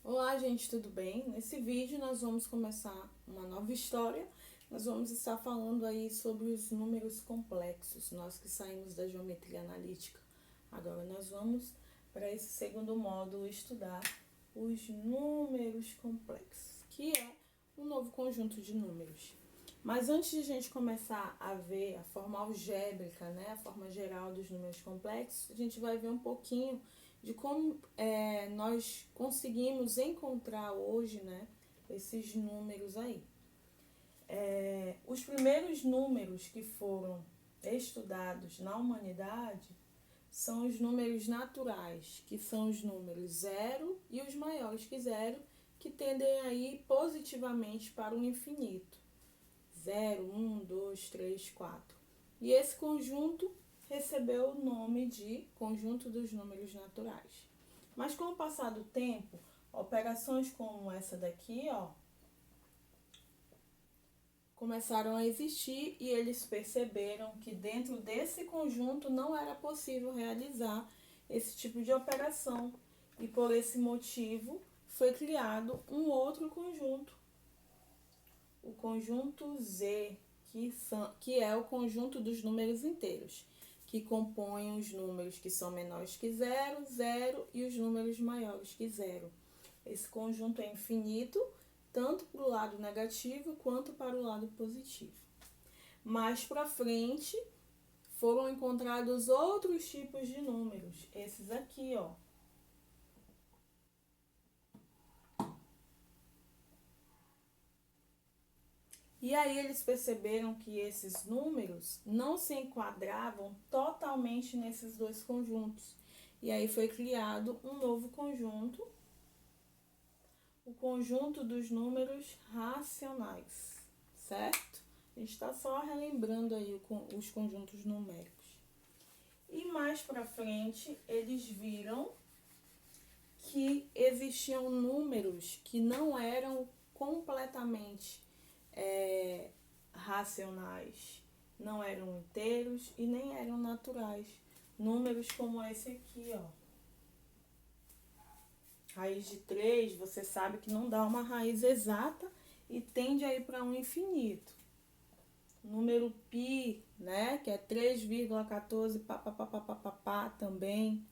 Olá, gente, tudo bem? Nesse vídeo nós vamos começar uma nova história. Nós vamos estar falando aí sobre os números complexos. Nós que saímos da geometria analítica. Agora nós vamos para esse segundo módulo estudar os números complexos, que é um novo conjunto de números. Mas antes de a gente começar a ver a forma algébrica, né, a forma geral dos números complexos, a gente vai ver um pouquinho de como nós conseguimos encontrar hoje, né, esses números aí. Os primeiros números que foram estudados na humanidade são os números naturais, que são os números zero e os maiores que zero, que tendem a ir positivamente para o infinito. 0, 1, 2, 3, 4. E esse conjunto recebeu o nome de conjunto dos números naturais. Mas com o passar do tempo, operações como essa daqui, ó, começaram a existir e eles perceberam que dentro desse conjunto não era possível realizar esse tipo de operação. E por esse motivo foi criado um outro conjunto, o conjunto Z, que é o conjunto dos números inteiros, que compõem os números que são menores que zero, zero e os números maiores que zero. Esse conjunto é infinito, tanto para o lado negativo quanto para o lado positivo. Mais para frente, foram encontrados outros tipos de números, esses aqui, ó. E aí eles perceberam que esses números não se enquadravam totalmente nesses dois conjuntos. E aí foi criado um novo conjunto, o conjunto dos números racionais, certo? A gente está só relembrando aí os conjuntos numéricos. E mais para frente, eles viram que existiam números que não eram completamente racionais, não eram inteiros e nem eram naturais. Números como esse aqui, ó. Raiz de 3, você sabe que não dá uma raiz exata e tende a ir para um infinito. Número π, né, que é 3,14 pá também.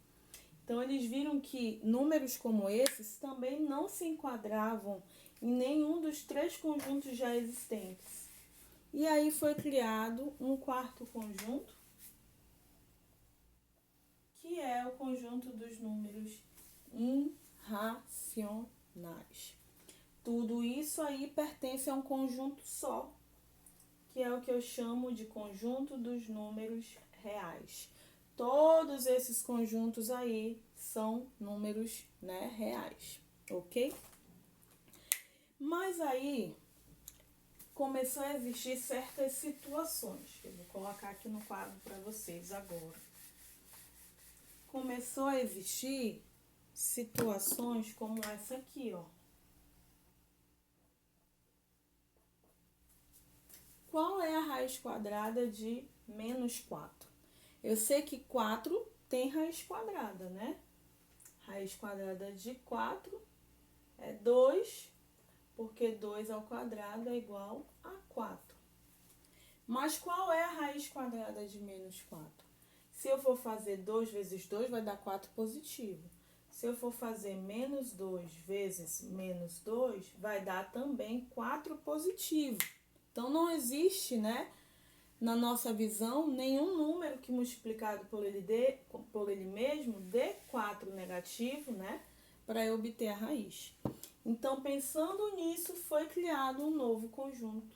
Então, eles viram que números como esses também não se enquadravam em nenhum dos três conjuntos já existentes. E aí foi criado um quarto conjunto, que é o conjunto dos números irracionais. Tudo isso aí pertence a um conjunto só, que é o que eu chamo de conjunto dos números reais. Todos esses conjuntos aí são números, né, reais, ok? Mas aí começou a existir certas situações, que eu vou colocar aqui no quadro para vocês agora. Começou a existir situações como essa aqui, ó. Qual é a raiz quadrada de menos 4? Eu sei que 4 tem raiz quadrada, né? Raiz quadrada de 4 é 2, porque 2 ao quadrado é igual a 4. Mas qual é a raiz quadrada de menos 4? Se eu for fazer 2 vezes 2, vai dar 4 positivo. Se eu for fazer menos 2 vezes menos 2, vai dar também 4 positivo. Então, não existe, né, na nossa visão, nenhum número que multiplicado por ele mesmo dê 4 negativo, né, para eu obter a raiz. Então, pensando nisso, foi criado um novo conjunto,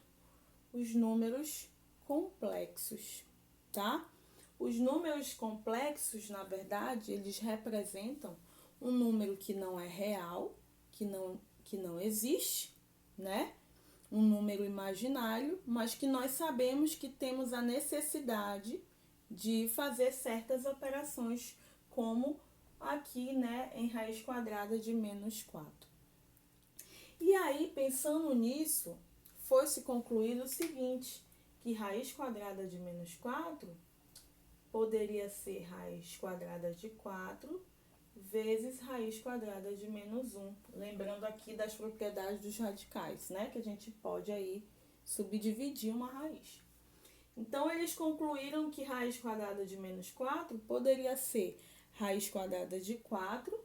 os números complexos, tá? Os números complexos, na verdade, eles representam um número que não é real, que não existe, né? Um número imaginário, mas que nós sabemos que temos a necessidade de fazer certas operações, como aqui, né, em raiz quadrada de menos 4. E aí, pensando nisso, foi-se concluído o seguinte, que raiz quadrada de menos 4 poderia ser raiz quadrada de 4 vezes raiz quadrada de menos 1. Lembrando aqui das propriedades dos radicais, né? Que a gente pode aí subdividir uma raiz. Então, eles concluíram que raiz quadrada de menos 4 poderia ser raiz quadrada de 4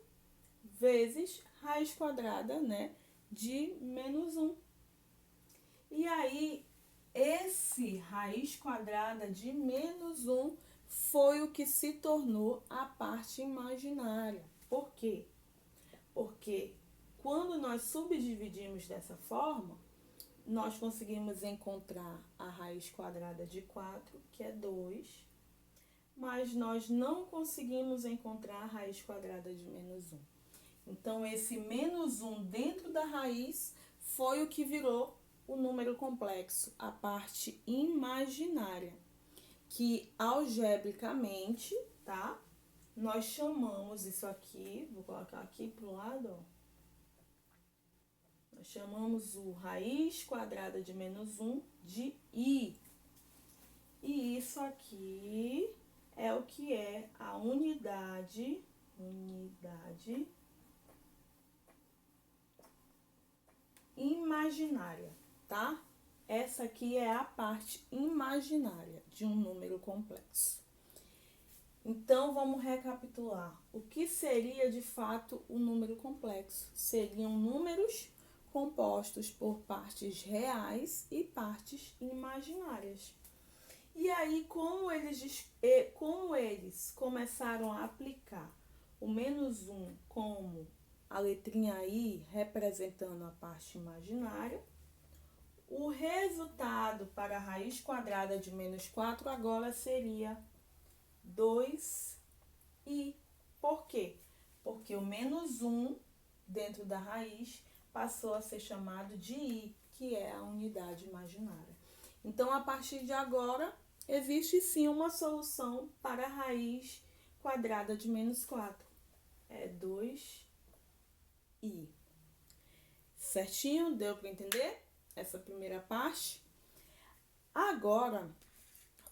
vezes raiz quadrada, né, de menos 1. E aí, esse raiz quadrada de menos 1 foi o que se tornou a parte imaginária. Por quê? Porque quando nós subdividimos dessa forma, nós conseguimos encontrar a raiz quadrada de 4, que é 2, mas nós não conseguimos encontrar a raiz quadrada de menos 1. Então, esse menos 1 dentro da raiz foi o que virou o número complexo, a parte imaginária, que algebricamente, tá? Nós chamamos isso aqui, vou colocar aqui pro lado, ó. Nós chamamos o raiz quadrada de menos 1 de I. E isso aqui é o que é a unidade imaginária, tá? Essa aqui é a parte imaginária de um número complexo. Então, vamos recapitular. O que seria, de fato, o número complexo? Seriam números compostos por partes reais e partes imaginárias. E aí, como eles começaram a aplicar o menos 1 como a letrinha I representando a parte imaginária, o resultado para a raiz quadrada de menos 4 agora seria 2i. Por quê? Porque o menos 1 dentro da raiz passou a ser chamado de i, que é a unidade imaginária. Então, a partir de agora, existe sim uma solução para a raiz quadrada de menos 4. É 2i. Certinho? Deu para entender essa primeira parte? Agora,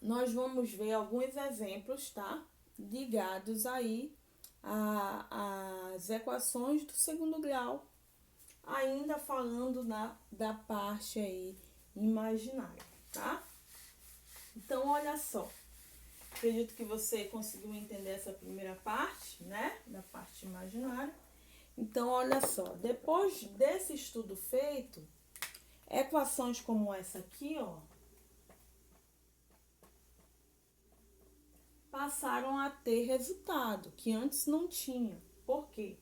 nós vamos ver alguns exemplos, tá? Ligados aí às equações do segundo grau, ainda falando da parte aí imaginária, tá? Então, olha só. Acredito que você conseguiu entender essa primeira parte, né? Da parte imaginária. Então, olha só. Depois desse estudo feito, equações como essa aqui, ó, passaram a ter resultado, que antes não tinha. Por quê?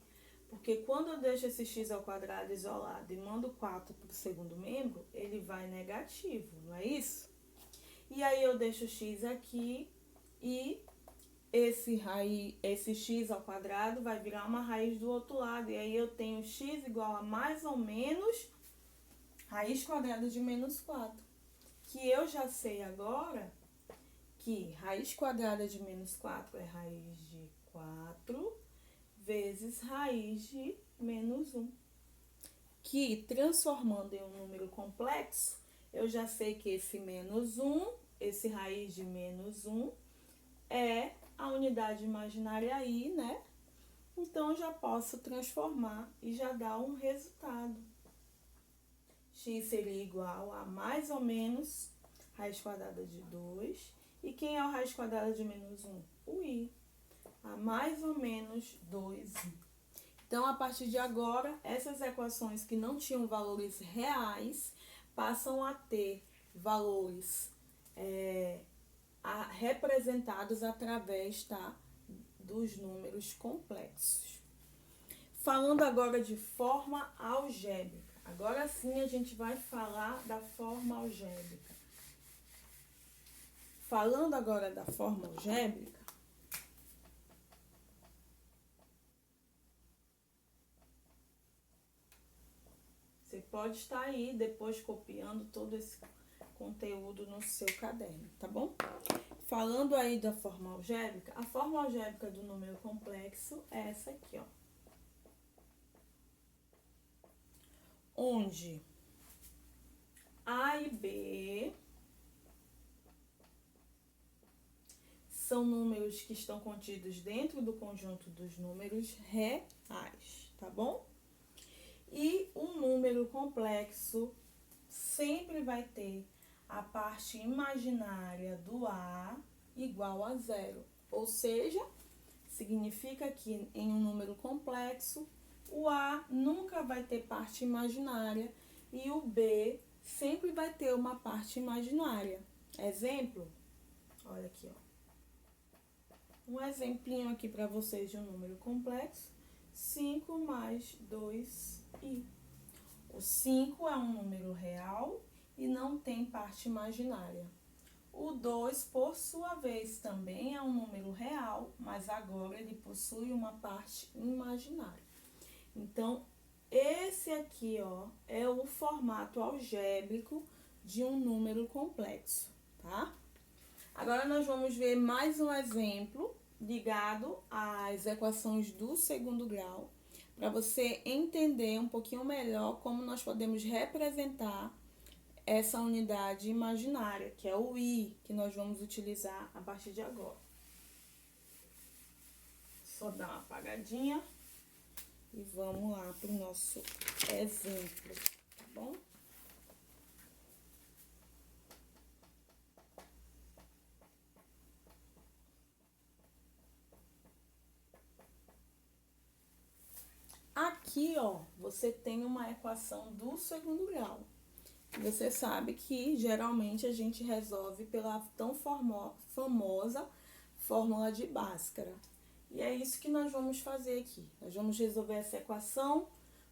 Porque quando eu deixo esse x ao quadrado isolado e mando 4 para o segundo membro, ele vai negativo, não é isso? E aí eu deixo x aqui e esse x ao quadrado vai virar uma raiz do outro lado. E aí eu tenho x igual a mais ou menos raiz quadrada de menos 4. Que eu já sei agora que raiz quadrada de menos 4 é raiz de 4 vezes raiz de menos 1. Que, transformando em um número complexo, eu já sei que esse menos 1, esse raiz de menos 1, é a unidade imaginária I, né? Então, eu já posso transformar e já dar um resultado. X seria igual a mais ou menos raiz quadrada de 2. E quem é a raiz quadrada de menos 1? O I. A mais ou menos 2i. Então, a partir de agora, essas equações que não tinham valores reais passam a ter valores representados através, tá, dos números complexos. Falando agora de forma algébrica. Agora sim a gente vai falar da forma algébrica. Falando agora da forma algébrica, você pode estar aí depois copiando todo esse conteúdo no seu caderno, tá bom? Falando aí da forma algébrica, a forma algébrica do número complexo é essa aqui, ó. Onde A e B são números que estão contidos dentro do conjunto dos números reais, tá bom? E um número complexo sempre vai ter a parte imaginária do A igual a zero. Ou seja, significa que em um número complexo, o A nunca vai ter parte imaginária e o B sempre vai ter uma parte imaginária. Exemplo, olha aqui, ó. Um exemplinho aqui para vocês de um número complexo, 5 mais 2i. O 5 é um número real e não tem parte imaginária. O 2, por sua vez, também é um número real, mas agora ele possui uma parte imaginária. Então, esse aqui, ó, é o formato algébrico de um número complexo, tá? Agora, nós vamos ver mais um exemplo ligado às equações do segundo grau, para você entender um pouquinho melhor como nós podemos representar essa unidade imaginária, que é o i, que nós vamos utilizar a partir de agora. Só dar uma apagadinha e vamos lá para o nosso exemplo, tá bom? Aqui, ó, você tem uma equação do segundo grau. Você sabe que geralmente a gente resolve pela tão famosa fórmula de Bhaskara. E é isso que nós vamos fazer aqui. Nós vamos resolver essa equação,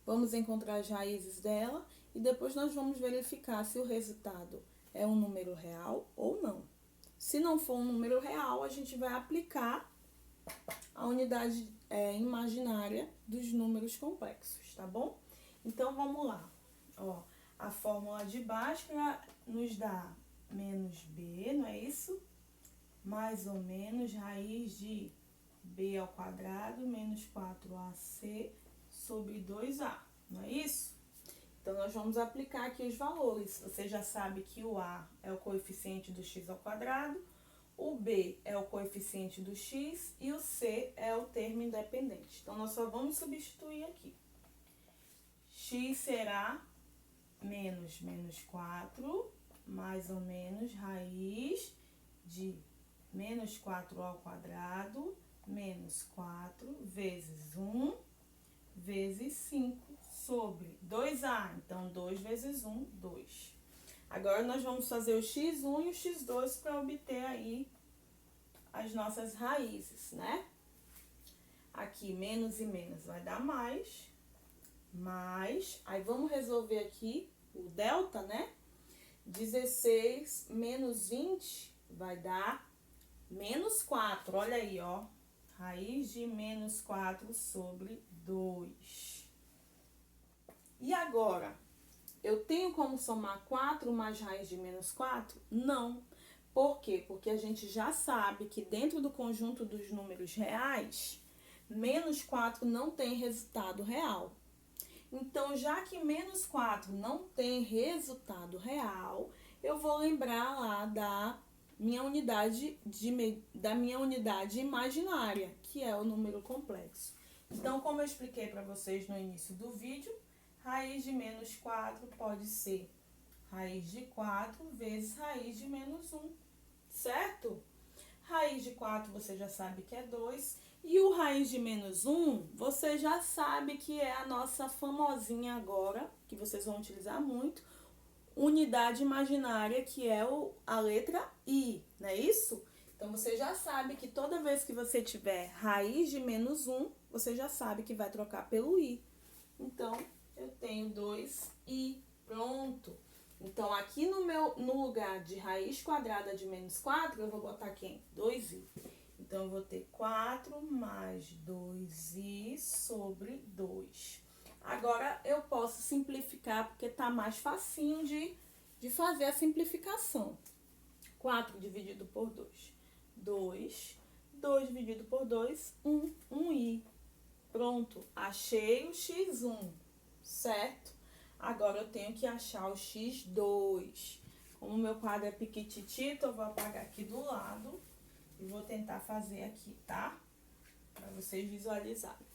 vamos encontrar as raízes dela e depois nós vamos verificar se o resultado é um número real ou não. Se não for um número real, a gente vai aplicar a unidade imaginária dos números complexos, tá bom? Então, vamos lá. Ó, a fórmula de Bhaskara nos dá menos b, não é isso? Mais ou menos raiz de b ao quadrado menos 4ac sobre 2a, não é isso? Então, nós vamos aplicar aqui os valores. Você já sabe que o a é o coeficiente do x ao quadrado, o b é o coeficiente do x e o c é o termo independente. Então, nós só vamos substituir aqui. X será menos 4, mais ou menos raiz de menos 4 ao quadrado, menos 4 vezes 1, vezes 5, sobre 2a. Então, 2 vezes 1, 2. Agora, nós vamos fazer o x1 e o x2 para obter aí as nossas raízes, né? Aqui, menos e menos vai dar mais. Aí vamos resolver aqui o delta, né? 16 menos 20 vai dar menos 4. Olha aí, ó. Raiz de menos 4 sobre 2. E agora, eu tenho como somar 4 mais raiz de menos 4? Não. Por quê? Porque a gente já sabe que dentro do conjunto dos números reais, menos 4 não tem resultado real. Então, já que menos 4 não tem resultado real, eu vou lembrar lá da minha unidade imaginária, que é o número complexo. Então, como eu expliquei para vocês no início do vídeo, raiz de menos 4 pode ser raiz de 4 vezes raiz de menos 1, certo? Raiz de 4 você já sabe que é 2. E o raiz de menos 1, você já sabe que é a nossa famosinha agora, que vocês vão utilizar muito, unidade imaginária, que é a letra I, não é isso? Então, você já sabe que toda vez que você tiver raiz de menos 1, você já sabe que vai trocar pelo I. Então, eu tenho 2i, pronto. Então, aqui no lugar de raiz quadrada de menos 4, eu vou botar quem? 2i. Então, eu vou ter 4 mais 2i sobre 2. Agora, eu posso simplificar, porque tá mais facinho de fazer a simplificação. 4 dividido por 2, 2. 2 dividido por 2, 1, 1i. Pronto, achei o x1, certo? Agora, eu tenho que achar o x2. Como o meu quadro é piquititito, eu vou apagar aqui do lado E vou tentar fazer aqui, tá? Para vocês visualizarem.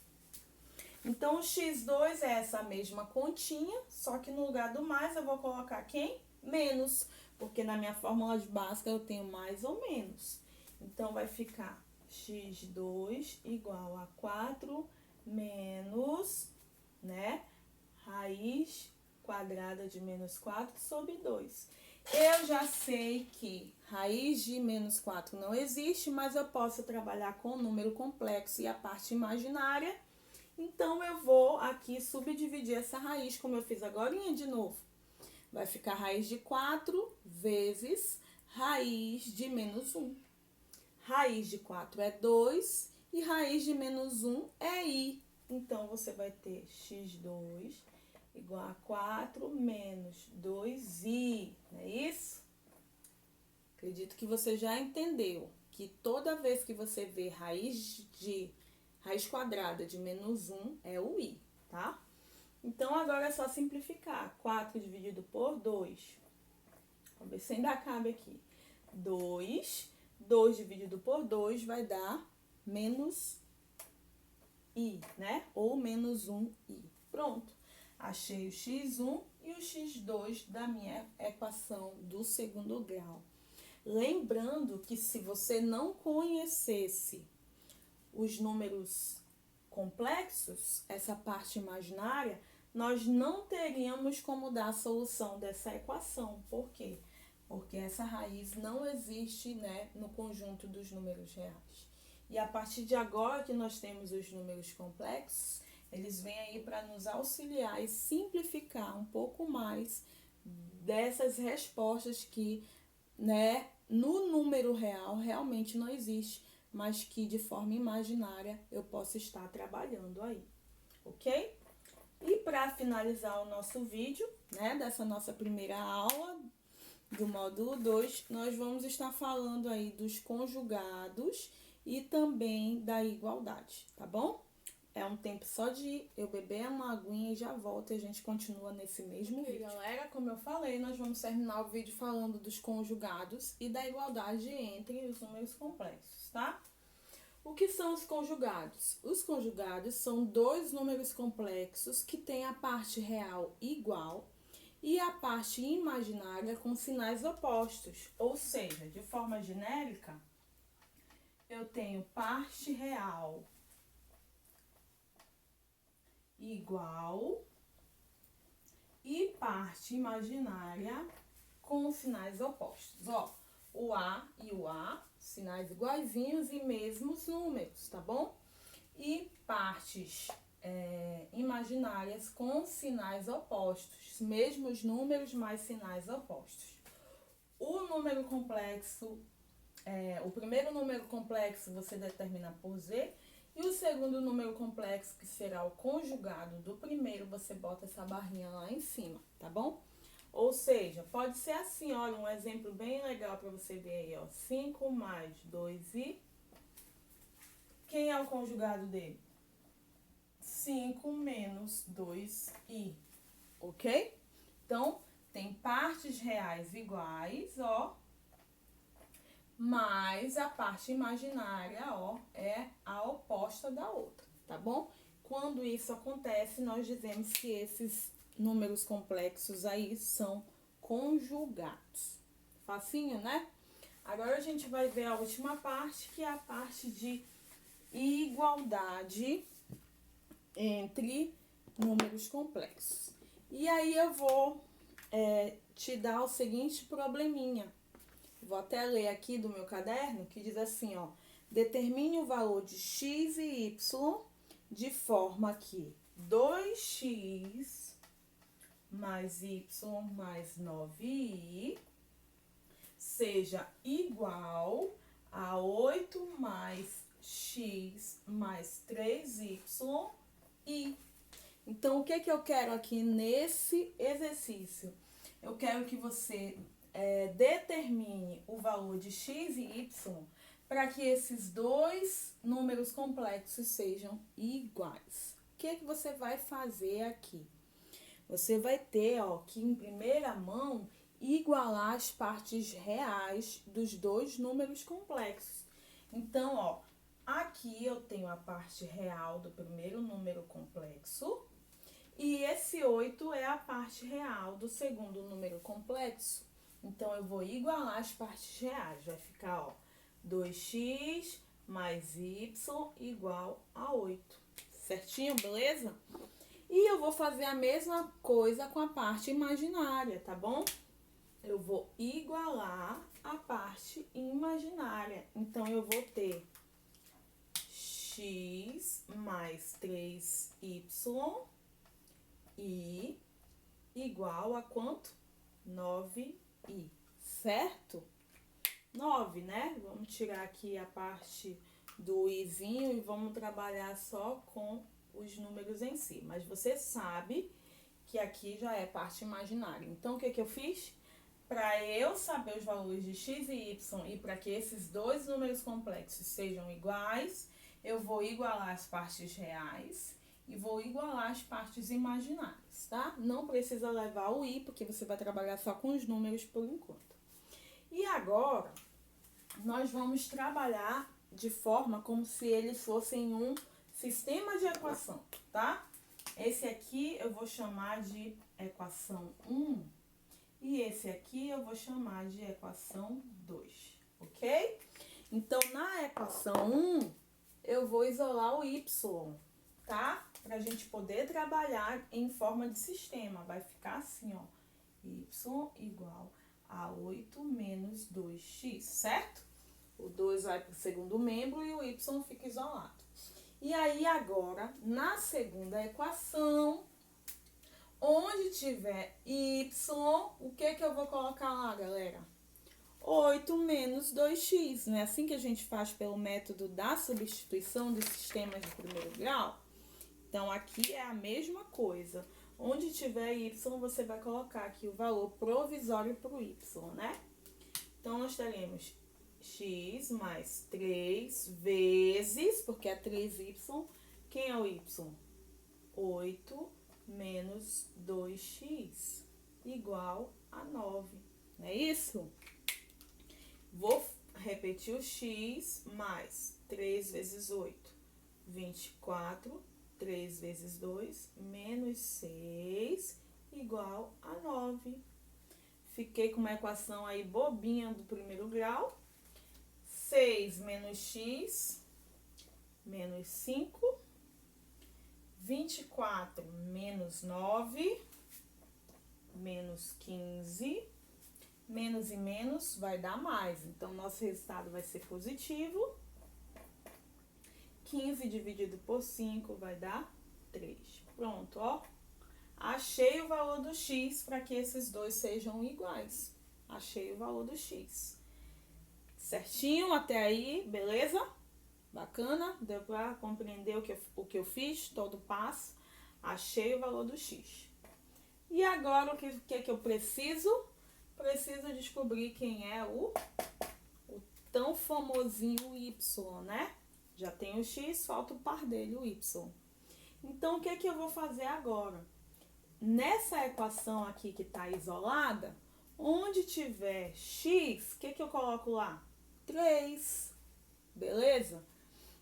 Então, o x2 é essa mesma continha, só que no lugar do mais eu vou colocar quem? Menos, porque na minha fórmula de básica eu tenho mais ou menos. Então, vai ficar x2 igual a 4 menos, né, raiz quadrada de menos 4 sobre 2. Eu já sei que raiz de menos 4 não existe, mas eu posso trabalhar com o número complexo e a parte imaginária. Então, eu vou aqui subdividir essa raiz, como eu fiz agora de novo. Vai ficar raiz de 4 vezes raiz de menos 1. Raiz de 4 é 2 e raiz de menos 1 é i. Então, você vai ter x2 igual a 4 menos 2i, não é isso? Acredito que você já entendeu que toda vez que você vê raiz quadrada de menos 1 é o i, tá? Então, agora é só simplificar. 4 dividido por 2. Vamos ver se ainda cabe aqui. 2. 2 dividido por 2 vai dar menos i, né? Ou menos 1i. Pronto. Achei o x1 e o x2 da minha equação do segundo grau. Lembrando que se você não conhecesse os números complexos, essa parte imaginária, nós não teríamos como dar a solução dessa equação. Por quê? Porque essa raiz não existe, né, no conjunto dos números reais. E a partir de agora que nós temos os números complexos, eles vêm aí para nos auxiliar e simplificar um pouco mais dessas respostas que, né, no número real realmente não existe, mas que de forma imaginária eu posso estar trabalhando aí, ok? E para finalizar o nosso vídeo, né, dessa nossa primeira aula do módulo 2, nós vamos estar falando aí dos conjugados e também da igualdade, tá bom? É um tempo só de eu beber uma aguinha e já volto e a gente continua nesse mesmo vídeo. Galera, como eu falei, nós vamos terminar o vídeo falando dos conjugados e da igualdade entre os números complexos, tá? O que são os conjugados? Os conjugados são dois números complexos que têm a parte real igual e a parte imaginária com sinais opostos. Ou seja, de forma genérica, eu tenho parte real igual e parte imaginária com sinais opostos. Ó, o A e o A, sinais iguaizinhos e mesmos números, tá bom? E partes imaginárias com sinais opostos, mesmos números, mas sinais opostos. O número complexo, o primeiro número complexo você determina por Z, e o segundo número complexo, que será o conjugado do primeiro, você bota essa barrinha lá em cima, tá bom? Ou seja, pode ser assim, olha, um exemplo bem legal para você ver aí, ó. 5 mais 2i. Quem é o conjugado dele? 5 menos 2i, ok? Então, tem partes reais iguais, ó. Mas a parte imaginária, ó, é a oposta da outra, tá bom? Quando isso acontece, nós dizemos que esses números complexos aí são conjugados. Facinho, né? Agora a gente vai ver a última parte, que é a parte de igualdade entre números complexos. E aí eu vou te dar o seguinte probleminha. Vou até ler aqui do meu caderno, que diz assim, ó. Determine o valor de x e y de forma que 2x mais y mais 9i seja igual a 8 mais x mais 3y e. Então, o que que eu quero aqui nesse exercício? Eu quero que você determine o valor de x e y para que esses dois números complexos sejam iguais. O que que você vai fazer aqui? Você vai ter, ó, que em primeira mão igualar as partes reais dos dois números complexos. Então, ó, aqui eu tenho a parte real do primeiro número complexo. E esse 8 é a parte real do segundo número complexo. Então, eu vou igualar as partes reais. Vai ficar, ó, 2x mais y igual a 8. Certinho, beleza? E eu vou fazer a mesma coisa com a parte imaginária, tá bom? Eu vou igualar a parte imaginária. Então, eu vou ter x mais 3y e igual a quanto? 9i, certo? 9, né? Vamos tirar aqui a parte do izinho e vamos trabalhar só com os números em si. Mas você sabe que aqui já é parte imaginária. Então, o que que eu fiz? Para eu saber os valores de x e y e para que esses dois números complexos sejam iguais, eu vou igualar as partes reais e vou igualar as partes imaginárias, tá? Não precisa levar o i, porque você vai trabalhar só com os números por enquanto. E agora, nós vamos trabalhar de forma como se eles fossem um sistema de equação, tá? Esse aqui eu vou chamar de equação 1 e esse aqui eu vou chamar de equação 2, ok? Então, na equação 1, eu vou isolar o y, tá? Pra gente poder trabalhar em forma de sistema. Vai ficar assim, ó, y igual a 8 menos 2x, certo? O 2 vai para o segundo membro e o y fica isolado. E aí, agora, na segunda equação, onde tiver y, o que que eu vou colocar lá, galera? 8 menos 2x, não é assim que a gente faz pelo método da substituição dos sistemas de primeiro grau? Então, aqui é a mesma coisa. Onde tiver y, você vai colocar aqui o valor provisório para o y, né? Então, nós teremos x mais 3 vezes, porque é 3y, quem é o y? 8 menos 2x igual a 9, não é isso? Vou repetir o x mais 3 vezes 8, 24, 3 vezes 2, menos 6, igual a 9. Fiquei com uma equação aí bobinha do primeiro grau. 6 menos x, menos 5. 24 menos 9, menos 15. Menos e menos vai dar mais. Então, nosso resultado vai ser positivo. 15 dividido por 5 vai dar 3. Pronto, ó. Achei o valor do x para que esses dois sejam iguais. Achei o valor do x. Certinho até aí, beleza? Bacana? Deu para compreender o que eu fiz, todo o passo. Achei o valor do x. E agora, o que eu preciso? Preciso descobrir quem é o tão famosinho y, né? Já tem o x, falta o par dele, o y. Então, o que eu vou fazer agora? Nessa equação aqui que está isolada, onde tiver x, o que eu coloco lá? 3, beleza?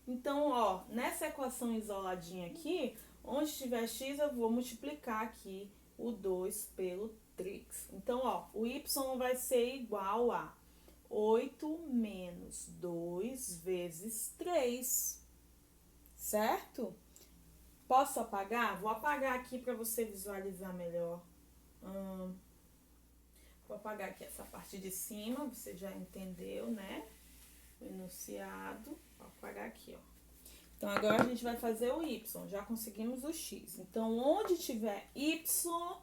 Então, ó, nessa equação isoladinha aqui, onde tiver x, eu vou multiplicar aqui o 2 pelo 3. Então, ó, o y vai ser igual a 8 menos 2 vezes 3, certo? Posso apagar? Vou apagar aqui para você visualizar melhor. Vou apagar aqui essa parte de cima, você já entendeu, né? O enunciado. Vou apagar aqui, ó. Então, agora a gente vai fazer o y. Já conseguimos o x. Então, onde tiver y,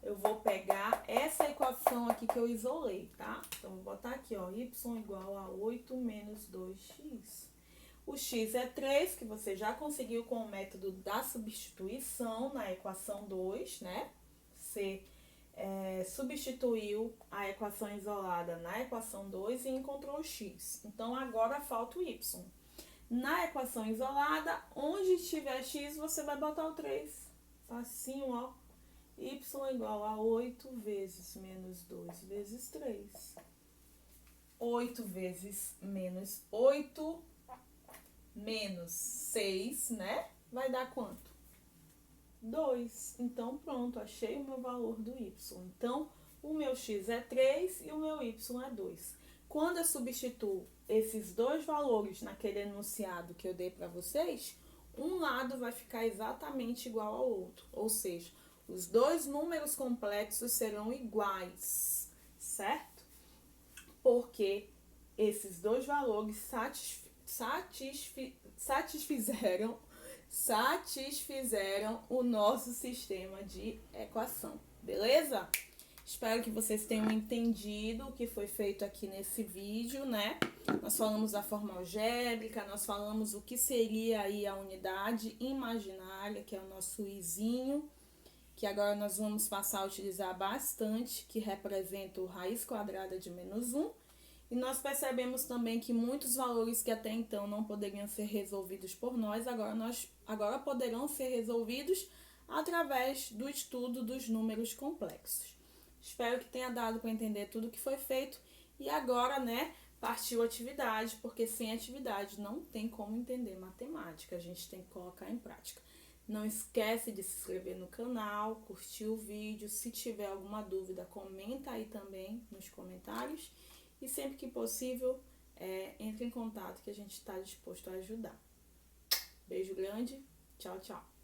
eu vou pegar essa equação aqui que eu isolei, tá? Então, vou botar aqui, ó, y igual a 8 menos 2x. O x é 3, que você já conseguiu com o método da substituição na equação 2, né? Você substituiu a equação isolada na equação 2 e encontrou o x. Então, agora falta o y. Na equação isolada, onde tiver x, você vai botar o 3. Facinho, ó. Y igual a 8 vezes menos 2 vezes 3. 8 vezes menos 8 menos 6, né? Vai dar quanto? 2. Então, pronto, achei o meu valor do y. Então, o meu x é 3 e o meu y é 2. Quando eu substituo esses dois valores naquele enunciado que eu dei para vocês, um lado vai ficar exatamente igual ao outro. Ou seja, os dois números complexos serão iguais, certo? Porque esses dois valores satisfizeram o nosso sistema de equação, beleza? Espero que vocês tenham entendido o que foi feito aqui nesse vídeo, né? Nós falamos da forma algébrica, nós falamos o que seria aí a unidade imaginária, que é o nosso izinho, que agora nós vamos passar a utilizar bastante, que representa o raiz quadrada de menos 1. E nós percebemos também que muitos valores que até então não poderiam ser resolvidos por nós, agora poderão ser resolvidos através do estudo dos números complexos. Espero que tenha dado para entender tudo que foi feito. E agora, né, partiu a atividade, porque sem atividade não tem como entender matemática. A gente tem que colocar em prática. Não esquece de se inscrever no canal, curtir o vídeo. Se tiver alguma dúvida, comenta aí também nos comentários. E sempre que possível, entre em contato que a gente está disposto a ajudar. Beijo grande, tchau, tchau.